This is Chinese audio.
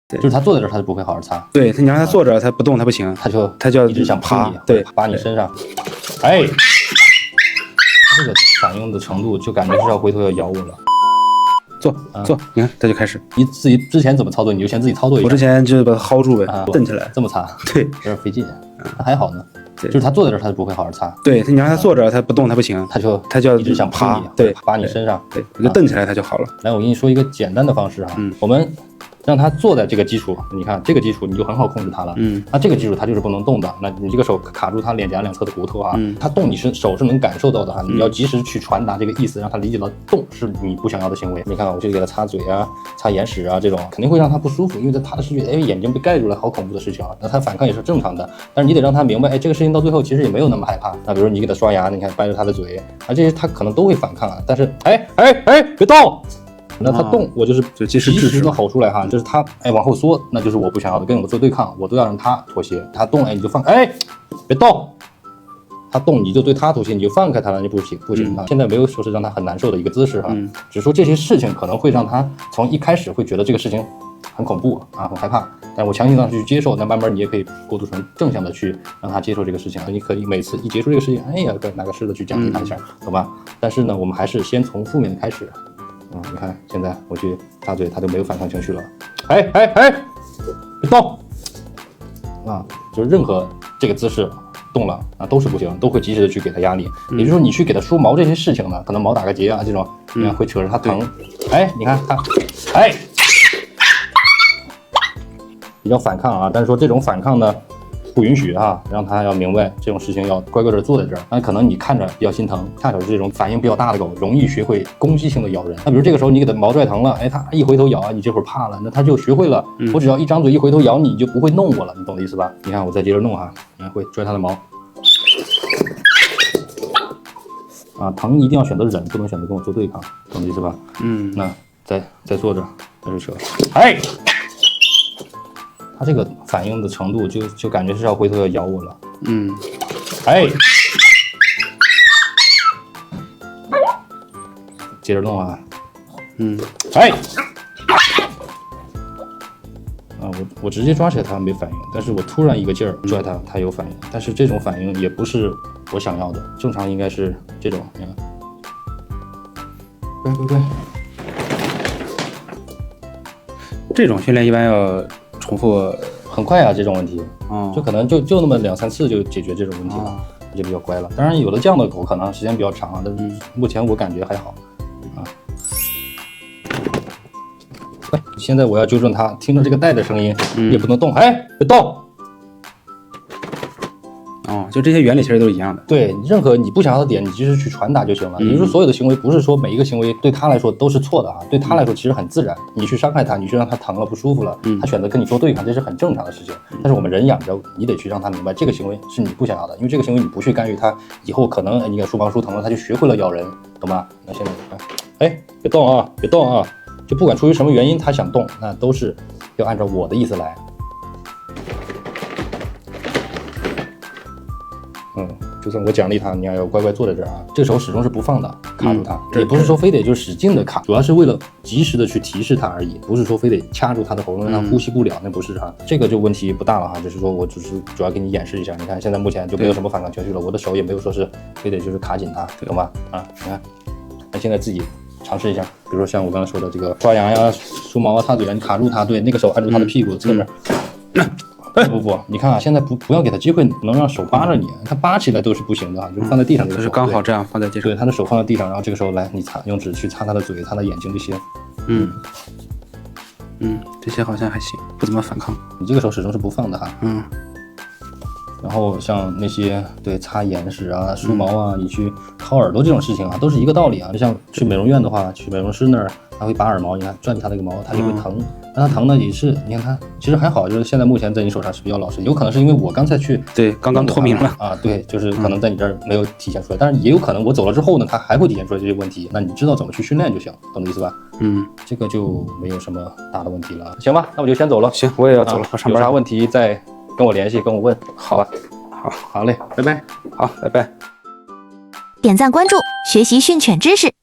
对，就是他坐在这儿，他就不会好好擦。对，你让他坐着，他不动，他不行，他就要一直想爬，你，对，爬你身上。哎，他这个反应的程度就感觉是要回头要咬我了。坐，你看他就开始。你自己之前怎么操作，你就先自己操作一下。我之前就把它薅住呗，蹬起来，这么擦，对，有点费劲。还好呢，就是他坐在这儿，他就不会好好擦。对，你让他坐着，他不动，他不行，他就要一直想爬，对，爬你身上，对，我就蹬起来他就好了。来，我给你说一个简单的方式哈，我们让他坐在这个基础，你看这个基础你就很好控制他了。那这个基础他就是不能动的，那你这个手卡住他脸颊两侧的骨头啊，他动你手是能感受到的哈，你要及时去传达这个意思，让他理解到动是你不想要的行为。你看我就给他擦嘴啊、擦眼屎啊，这种肯定会让他不舒服，因为在他的视觉，眼睛被盖住了，好恐怖的事情啊。那他反抗也是正常的，但是你得让他明白，这个事情到最后其实也没有那么害怕。那比如你给他刷牙，你看掰着他的嘴，这些他可能都会反抗啊，但是别动。那他动，我就是及时的吼出来哈，就是他往后缩，那就是我不想要的，跟我做对抗，我都要让他妥协。他动你就放，别动。他动你就对他妥协，你就放开他了，你不行啊。现在没有说是让他很难受的一个姿势哈，只是说这些事情可能会让他从一开始会觉得这个事情很恐怖啊，很害怕，但我强行让他去接受，那慢慢你也可以过渡成正向的去让他接受这个事情。你可以每次一结束这个事情，哪个事的去奖励他一下，懂吧？但是呢，我们还是先从负面的开始。你看现在我去擦嘴，他就没有反抗情绪了。别动啊！就是任何这个姿势动了都是不行，都会及时的去给他压力。也就是说，你去给他梳毛这些事情呢，可能毛打个结啊这种，你看会扯着他疼。你看他，比较反抗啊，但是说这种反抗呢，不允许啊，让他要明白这种事情要乖乖的坐在这儿。那可能你看着比较心疼，恰巧是这种反应比较大的狗，容易学会攻击性的咬人。那比如这个时候你给它毛拽疼了，它一回头咬你这会儿怕了，那它就学会了，我只要一张嘴一回头咬你，你就不会弄我了，你懂的意思吧？你看我再接着弄哈，你看会拽它的毛。疼一定要选择忍，不能选择跟我做对抗，懂的意思吧？那再坐着，再是扯，他这个反应的程度就感觉是要回头要咬我了。接着弄啊。我直接抓起来他没反应，但是我突然一个劲儿拽他有反应，但是这种反应也不是我想要的，正常应该是这种，你看，乖。这种训练一般要重复很快啊，这种问题，就可能就那么2-3次就解决这种问题了，就比较乖了。当然有的这样的狗可能时间比较长，但是目前我感觉还好啊。现在我要纠正它，听着这个带的声音，也不能动，别动。就这些原理其实都是一样的。对，任何你不想要的点，你及时去传达就行了。也就是说，所有的行为不是说每一个行为对他来说都是错的啊，对他来说其实很自然。你去伤害他，你去让他疼了不舒服了，他选择跟你做对抗，这是很正常的事情。但是我们人养着，你得去让他明白，这个行为是你不想要的，因为这个行为你不去干预他，以后可能你给梳毛梳疼了，他就学会了咬人，懂吗？那现在你看，别动啊，就不管出于什么原因他想动，那都是要按照我的意思来。就算我奖励他，你要乖乖坐在这儿啊。这个手始终是不放的，卡住他，也不是说非得就使劲的卡，主要是为了及时的去提示他而已，不是说非得掐住他的喉咙让他呼吸不了，那不是哈。这个就问题不大了哈，就是说我只是主要给你演示一下，你看现在目前就没有什么反抗情绪了，我的手也没有说是非得就是卡紧他，懂吧？你看，那现在自己尝试一下，比如说像我刚才说的这个刷牙呀、梳毛啊、擦嘴啊，你卡住他，对，那个手按住他的屁股侧面。不，你看啊，现在不要给他机会能让手扒着你，他扒起来都是不行的啊，就是放在地上，就是刚好这样放在地上。对，他的手放在地上，然后这个时候来，你用纸去擦他的嘴、擦他眼睛这些。这些好像还行，不怎么反抗。你这个手始终是不放的哈。然后像那些擦眼屎啊、梳毛啊，你去掏耳朵这种事情啊，都是一个道理啊。就像去美容院的话，去美容师那儿，他会拔耳毛，你看转他那个毛，他就会疼。那他疼呢也是，你看他其实还好，就是现在目前在你手上是比较老实，有可能是因为我刚才去刚刚脱敏了啊，对，就是可能在你这儿没有体现出来，但是也有可能我走了之后呢，他还会体现出来这些问题，那你知道怎么去训练就行，懂我意思吧？这个就没有什么大的问题了，行吧？那我就先走了。行，我也要走了，我上班。有啥问题再跟我联系，跟我问，好吧？好嘞，拜拜。好，拜拜。点赞关注，学习训犬知识。